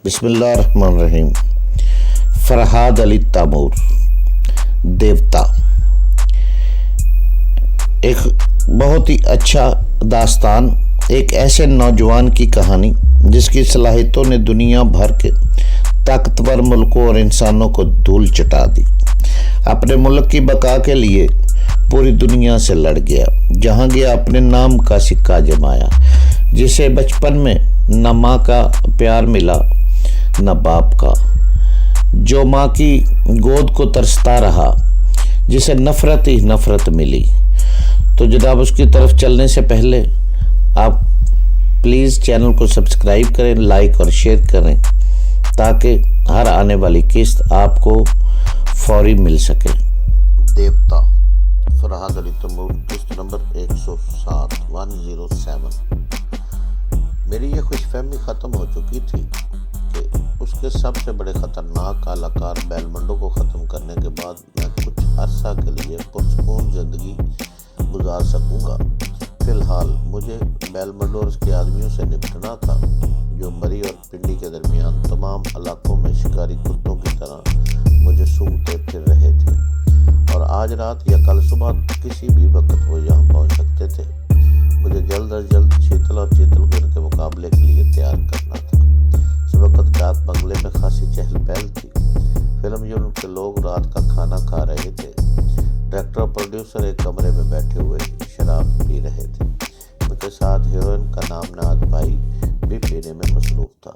بسم اللہ الرحمن الرحیم۔ فرحاد علی تیمور، دیوتا، ایک بہت ہی اچھا داستان، ایک ایسے نوجوان کی کہانی جس کی صلاحیتوں نے دنیا بھر کے طاقتور ملکوں اور انسانوں کو دھول چٹا دی۔ اپنے ملک کی بقا کے لیے پوری دنیا سے لڑ گیا، جہاں گیا اپنے نام کا سکہ جمایا، جسے بچپن میں نہ ماں کا پیار ملا نہ باپ کا، جو ماں کی گود کو ترستا رہا، جسے نفرت ہی نفرت ملی۔ تو جناب، اس کی طرف چلنے سے پہلے آپ پلیز چینل کو سبسکرائب کریں، لائک اور شیئر کریں، تاکہ ہر آنے والی قسط آپ کو فوری مل سکے۔ دیوتا، فرحاد علی تیمور، قسط نمبر 107۔ میری یہ خوش فہمی ختم ہو چکی تھی کہ اس کے سب سے بڑے خطرناک اہلکار بیل منڈو کو ختم کرنے کے بعد میں کچھ عرصہ کے لیے پرسکون زندگی گزار سکوں گا۔ فی الحال مجھے بیل منڈو اور اس کے آدمیوں سے نپٹنا تھا، جو مری اور پنڈی کے درمیان تمام علاقوں میں شکاری کتوں کی طرح مجھے سونگھتے پھر رہے تھے، اور آج رات یا کل صبح کسی بھی وقت وہ یہاں پہنچ سکتے تھے۔ مجھے جلد از جلد شیتل اور چیتل کو ان کے مقابلے کے لیے تیار کرنا تھا۔ اس وقت ڈاک بنگلے میں خاصی چہل پہل تھی۔ فلم یونٹ کے لوگ رات کا کھانا کھا رہے تھے۔ ڈائریکٹر اور پروڈیوسر ایک کمرے میں بیٹھے ہوئے شراب پی رہے تھے۔ ان کے ساتھ ہیروئن کا نام نہاد بھائی بھی پینے میں مصروف تھا۔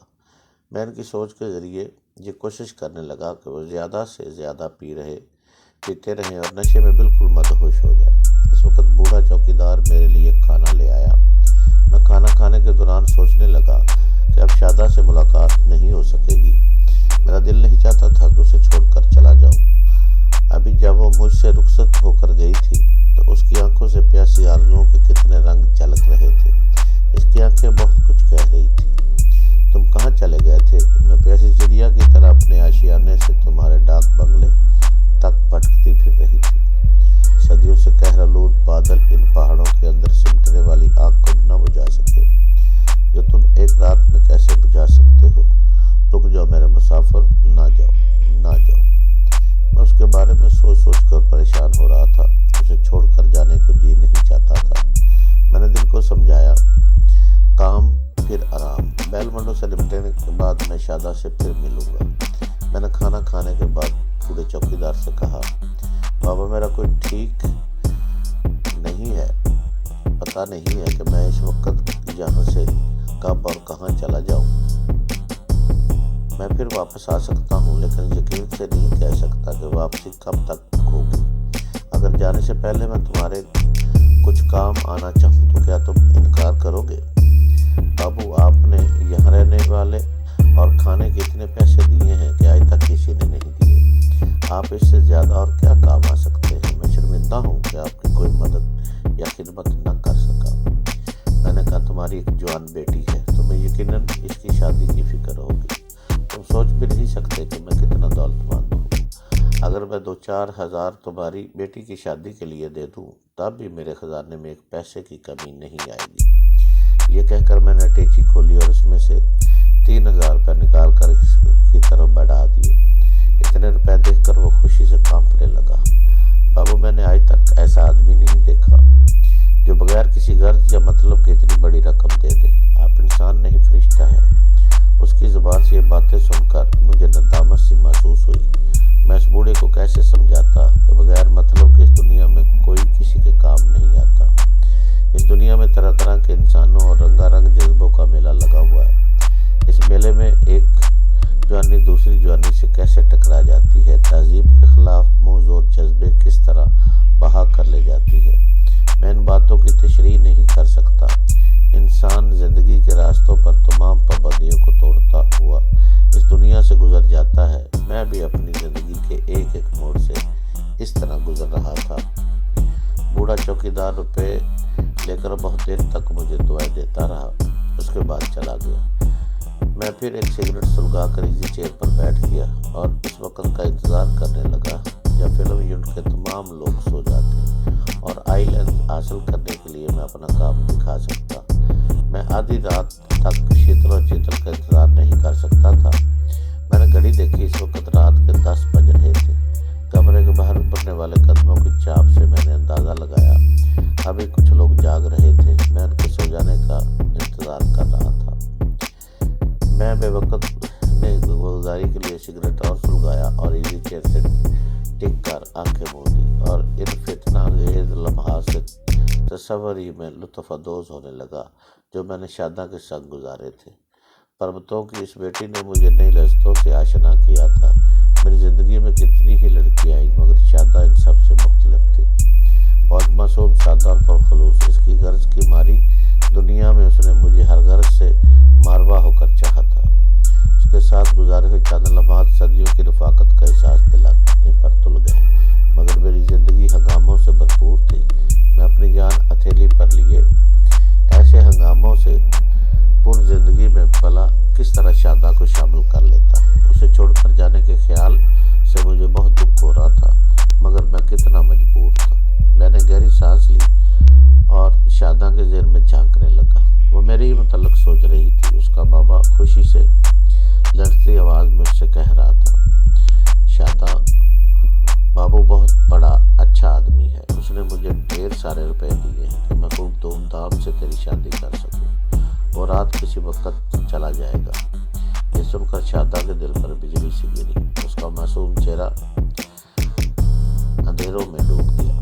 میں ان کی سوچ کے ذریعے یہ کوشش کرنے لگا کہ وہ زیادہ سے زیادہ پیتے رہیں اور نشے میں بالکل مدہوش ہو جائے۔ اس وقت بوڑھا چوکیدار میرے لیے کھانا لے آیا۔ میں کھانا کھانے کے دوران سوچنے لگا کہ اب شادہ سے ملاقات نہیں ہو سکے گی۔ میرا دل نہیں چاہتا تھا کہ اسے چھوڑ کر چلا جاؤں۔ ابھی جب وہ مجھ سے رخصت ہو کر گئی تھی تو اس کی آنکھوں سے پیاسی آرزوؤں کے کتنے رنگ جھلک رہے تھے۔ اس کی آنکھیں بہت کچھ کہہ رہی تھی۔ تم کہاں چلے گئے تھے؟ میں پیاسی چڑیا کی طرح اپنے آشیانے سے تمہارے ڈاک بنگلے تک بھٹکتی پھر رہی تھی۔ صدیوں سے قہر آلود بادل ان پہاڑوں کے اندر سمٹنے والی آگ کو نہ بجھا سکے، جو تم ایک رات میں کیسے بجھا سکتے ہو؟ رک جاؤ میرے مسافر، نہ جاؤ، نہ جاؤ۔ میں اس کے بارے میں سوچ سوچ کر پریشان ہو رہا تھا۔ اسے چھوڑ کر جانے کو جی نہیں چاہتا تھا۔ میں نے دل کو سمجھایا، کام پھر آرام۔ بیل منڈو سے نپٹنے کے بعد میں شادہ سے پھر ملوں گا۔ میں نے کھانا کھانے کے بعد بوڑھے چوکیدار سے کہا، بابا میرا کوئی ٹھیک نہیں ہے، پتہ نہیں ہے کہ میں اس وقت یہاں سے کب اور کہاں چلا جاؤں۔ میں پھر واپس آ سکتا ہوں، لیکن یقین سے نہیں کہہ سکتا کہ واپسی کب تک ہوگی۔ اگر جانے سے پہلے میں تمہارے کچھ کام آنا چاہوں تو کیا تم انکار کرو گے؟ بابو، آپ نے یہاں رہنے والے اور کھانے کے اتنے پیسے دیے ہیں کہ آج تک کسی نے نہیں دیے۔ آپ اس سے زیادہ اور کیا کام آ سکتے ہیں؟ میں شرمندہ ہوں کہ آپ کی کوئی مدد یا خدمت نہ کر سکا۔ میں نے کہا، تمہاری ایک جوان بیٹی ہے، تمہیں یقیناً اس کی شادی کی فکر ہوگی۔ تم سوچ بھی نہیں سکتے کہ میں کتنا دولت مند ہوں۔ اگر میں 2-4 ہزار تمہاری بیٹی کی شادی کے لیے دے دوں، تب بھی میرے خزانے میں ایک پیسے کی کمی نہیں آئے گی۔ یہ کہہ کر میں نے ٹیچی کھولی اور اس میں سے 3000 روپے نکال کر اس کی طرف بڑھا دیے۔ اتنے روپے دیکھ کر وہ خوشی سے کانپنے لگا۔ بابو، میں نے آج تک ایسا آدمی نہیں دیکھا جو بغیر کسی غرض یا مطلب کے اتنی بڑی رقم دے دے۔ آپ انسان نہیں، فرشتہ ہے۔ اس کی زبان سے یہ باتیں سن کر مجھے ندامت سی محسوس ہوئی۔ میں اس بوڑھے کو کیسے سمجھاتا کہ بغیر مطلب کے اس دنیا میں کوئی کسی کے کام نہیں آتا۔ اس دنیا میں طرح طرح کے انسانوں اور رنگا رنگ جذبوں کا میلہ لگا ہوا ہے۔ اس میلے میں ایک جوانی دوسری جوانی سے کیسے ٹکرا جاتی ہے، تہذیب کے خلاف موضوع اور جذبے کس طرح بہا کر لے جاتی ہے۔ میں ان باتوں کی تشریح نہیں کر سکتا۔ انسان زندگی کے راستوں پر تمام پابندیوں کو توڑتا ہوا اس دنیا سے گزر جاتا ہے۔ میں بھی اپنی زندگی کے ایک ایک موڑ سے اس طرح گزر رہا تھا۔ بوڑھا چوکیدار روپے لے کر بہت دیر تک مجھے دعائیں دیتا رہا، اس کے بعد چلا گیا۔ میں پھر ایک سگریٹ سلگا کر ایزی چیئر پر بیٹھ گیا اور اس وقت کا انتظار کرنے لگا جب فلم یونٹ کے تمام لوگ سو جاتے اور آئی لینس حاصل کرنے کے لیے میں اپنا کام دکھا سکتا۔ میں آدھی رات تک شیتل اور چیتل کا انتظار نہیں کر سکتا تھا۔ میں نے گھڑی دیکھی، اس وقت رات کے 10 بج رہے تھے۔ کمرے کے باہر ابھرنے والے قدموں کی چاپ سے میں نے اندازہ لگایا ابھی کچھ لوگ جاگ رہے تھے۔ میں ان کے سو جانے کا انتظار کر رہا تھا۔ میں بے وقت نے گلزاری کے لیے سگریٹ اور سلگایا اور ایزی چیئر سے ٹک کر آنکھیں موندی اور ان فتنہ انگیز لمحات سے تصور ہی میں لطف اندوز ہونے لگا جو میں نے شاداں کے سنگ گزارے تھے۔ پربتوں کی اس بیٹی نے مجھے نئی لذتوں سے آشنا کیا تھا۔ میری زندگی میں کتنی ہی لڑکیاں آئیں مگر شاداں ان سب سے مختلف تھی۔ بہت معصوم، سادہ اور پرخلوص۔ اس کی غرض کی ماری دنیا میں اس نے مجھے ہر غرض سے ماروا ہو کر چاہا تھا۔ اس کے ساتھ گزارے ہوئے چند لمحات صدیوں کی رفاقت کا احساس دلانے پر تل گئے، مگر میری زندگی ہنگاموں سے بھرپور تھی۔ میں اپنی جان ہتھیلی پر لیے ایسے ہنگاموں سے پر زندگی میں بھلا کس طرح شاداں کو شامل کر لیتا۔ اسے چھوڑ کر جانے کے خیال سے مجھے بہت دکھ ہو رہا تھا، مگر میں کتنا مجبور تھا۔ میں نے گہری سانس لی اور شاداں کے ذہن میں جھانکنے لگا۔ وہ میرے ہی متعلق سوچ رہی تھی۔ اس کا بابا خوشی سے لرزتی آواز میں اس سے کہہ رہا تھا، شاداں، بابو بہت بڑا اچھا آدمی ہے۔ اس نے مجھے ڈھیر سارے روپے دیے ہیں کہ میں خوب دھوم دھام سے تیری شادی کر سکوں۔ وہ رات کسی وقت چلا جائے گا۔ یہ سن کر شاداں کے دل پر بجلی سی گری۔ اس کا معصوم چہرہ اندھیروں میں ڈوب گیا۔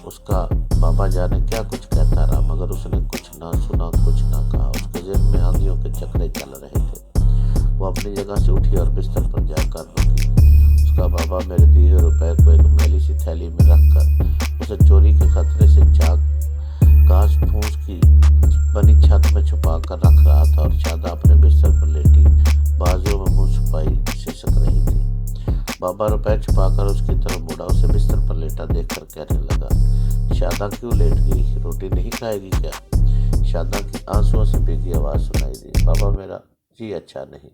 اس کا بابا جانے کیا کچھ کہتا رہا مگر اس نے کچھ نہ سنا، کچھ نہ کہا۔ اس کے ذہن میں آندھیوں کے چکرے چل رہے تھے۔ وہ اپنی جگہ سے اٹھی اور بستر پر جا کر رکی۔ اس کا بابا میرے دیے ہوئے روپے کو ایک میلی سی تھیلی میں رکھ کر اسے چوری کے خطرے سے گھاس پھوس کی بنی چھت میں چھپا کر رکھ رہا تھا اور شاداں اپنے بستر پر لیٹی بازوؤں میں منہ چھپائی سسک رہی تھی۔ بابا روپے چھپا کر اس کی طرف مڑا، اسے بستر پر لیٹا دیکھ کر کہنے لگا، شاداں کیوں لیٹ گئی؟ روٹی نہیں کھائے گی کیا؟ شاداں کی آنسوؤں سے بھیگی آواز سنائی دی، بابا میرا جی اچھا نہیں۔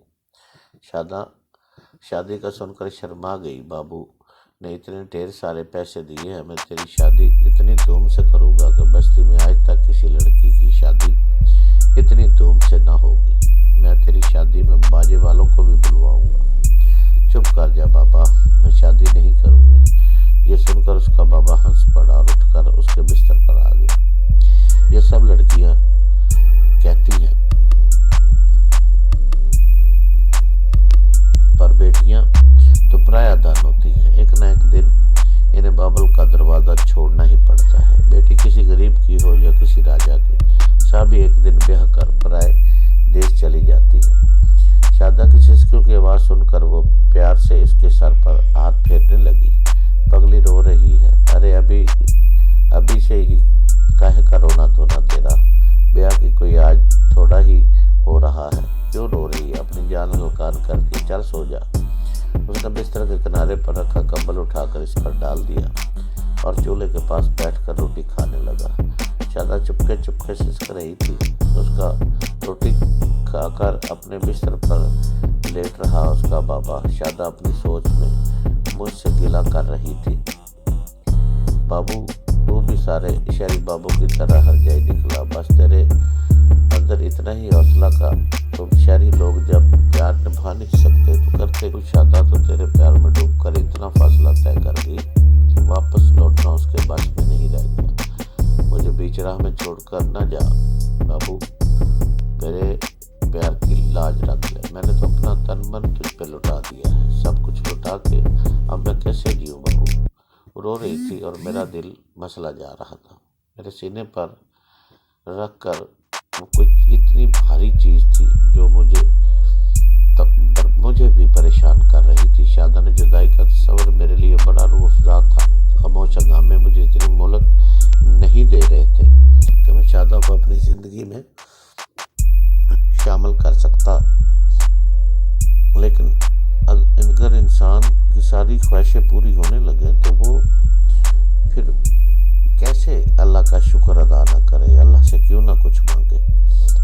شاداں شادی کا سن کر شرما گئی۔ بابو نے اتنے ڈھیر سارے پیسے دیے ہیں، میں تیری شادی اتنی دھوم سے کروں گا کہ بستی میں آج تک کسی لڑکی کی شادی اتنی دھوم سے نہ ہوگی۔ میں تیری شادی میں باجے والوں کو بھی بلواؤں گا۔ چپ کر جا بابا، میں شادی نہیں کروں گی۔ یہ سن کر اس کا بابا ہنس پڑا اور اٹھ کر اس کے بستر پر آ گیا۔ یہ سب لڑکیاں کہتی ہیں پر بیٹیاں تو پرایا دان ہوتی ہیں، ایک نہ ایک دن انہیں بابل کا دروازہ چھوڑنا ہی پڑتا ہے۔ بیٹی کسی غریب کی ہو یا کسی راجا کی، سب ایک دن بیاہ کر پرائے دیش چلی جاتی ہے۔ شاداں کی سسکیوں کی آواز سن کر وہ پیار سے اس کے سر پر ہاتھ پھیرنے لگی۔ پگلی رو رہی ہے، ارے ابھی سے ہی کاہے کا رونا دھونا تیرا؟ بیاہ کی کوئی آج تھوڑا ہی ہو رہا ہے، کیوں رو رہی ہے؟ اپنی جان ہلکان کر دی، چل سو جا۔ اس نے بستر کے کنارے پر رکھا کمبل اٹھا کر اس پر ڈال دیا اور چولہے کے پاس بیٹھ کر روٹی کھانے لگا۔ شاداں چپکے چپکے سسک رہی تھی۔ اس کا روٹی کھا کر اپنے بستر پر لیٹ رہا اس کا بابا۔ شاداں اپنی سوچ میں مجھ سے گلہ کر رہی تھی، بابو تو بھی سارے شہری بابوں کی طرح ہر جائی نکلا، بس تیرے اندر اتنا ہی حوصلہ کا، تم شہری لوگ جب پیار نبھا نہیں سکتے تو کرتے کچھ۔ شاداں تو تیرے پیار میں ڈوب کر اتنا فاصلہ طے کر گئی کہ واپس لوٹنا اس کے بس میں نہیں رہ گیا۔ مجھے بیچ راہ میں چھوڑ کر نہ جا بابو، میرے پیار کی لاج رکھ لے۔ میں نے تو اپنا تن من تجھ پہ لٹا دیا ہے، سب کچھ لٹا کے اب میں کیسے جیوں بابو؟ رو رہی تھی اور میرا دل مسلا جا رہا تھا۔ میرے سینے پر رکھ کر وہ کچھ اتنی بھاری چیز تھی جو مجھے بھی پریشان کر رہی تھی۔ شاداں نے جدائی کا تصور میرے لیے بڑا روح افزا تھا۔ خاموش ہنگامے مجھے اتنی مہلت نہیں دے رہے تھے کہ میں شاداں کو اپنی زندگی میں شامل کر سکتا، لیکن اگر انسان کی ساری خواہشیں پوری ہونے لگیں تو وہ پھر کیسے اللہ کا شکر ادا نہ کرے، اللہ سے کیوں نہ کچھ مانگے۔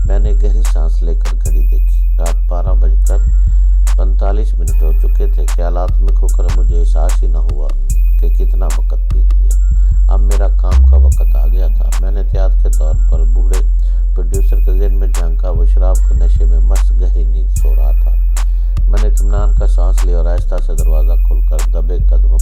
میں نے گہری سانس لے کر گھڑی دیکھی، رات 12:45 ہو چکے تھے۔ خیالات میں کھو کر مجھے احساس ہی نہ ہوا کہ کتنا وقت بیت گیا۔ اب میرا کام کا وقت آ گیا تھا۔ میں نے احتیاط کے طور پر بوڑھے پروڈیوسر کے ذہن میں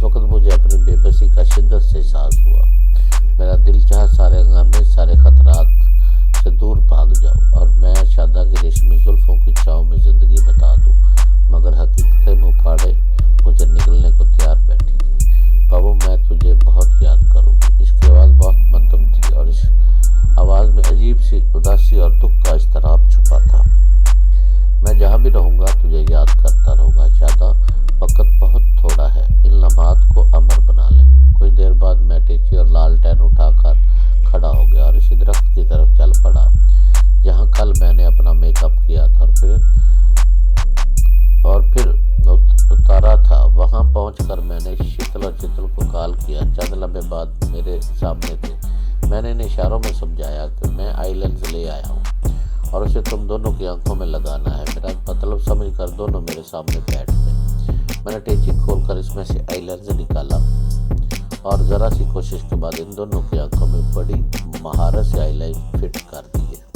اس وقت مجھے اپنی بے بسی کا شدت سے احساس ہوا۔ میرا دل چاہا سارے ہنگامے، سارے خطرات سے دور بھاگ جاؤں اور میں شادہ کی ریشمی زلفوں کی چھاؤں میں زندگی بتا دوں، مگر حقیقتیں منہ پھاڑے مجھے نگلنے کو تیار بیٹھی تھی۔ بابو میں تجھے بہت یاد کروں گی۔ اس کی آواز بہت مدھم تھی اور اس آواز میں عجیب سی اداسی اور دکھ کا اضطراب چھپا تھا۔ میں جہاں بھی رہوں گا تجھے یاد کرتا رہوں گا شادہ، وقت بہت تھوڑا ہے، ان لمحات کو امر بنا لے۔ کچھ دیر بعد میں ٹیچی اور لالٹین اٹھا کر کھڑا ہو گیا اور اسی درخت کی طرف چل پڑا جہاں کل میں نے اپنا میک اپ کیا تھا اور پھر اتارا تھا۔ وہاں پہنچ کر میں نے شیتل اور چتل کو کال کیا۔ چند لمحے بعد میرے سامنے تھے۔ میں نے ان اشاروں میں سمجھایا کہ میں آئی لینس لے آیا ہوں اور اسے تم دونوں کی آنکھوں میں لگانا ہے۔ میرا مطلب سمجھ کر دونوں میرے سامنے بیٹھ گئے۔ میں نے ٹیچی کھول کر اس میں سے آئی لینس نکالا اور ذرا سی کوشش کے بعد ان دونوں کی آنکھوں میں بڑی مہارت سے آئی لینس فٹ کر دیے۔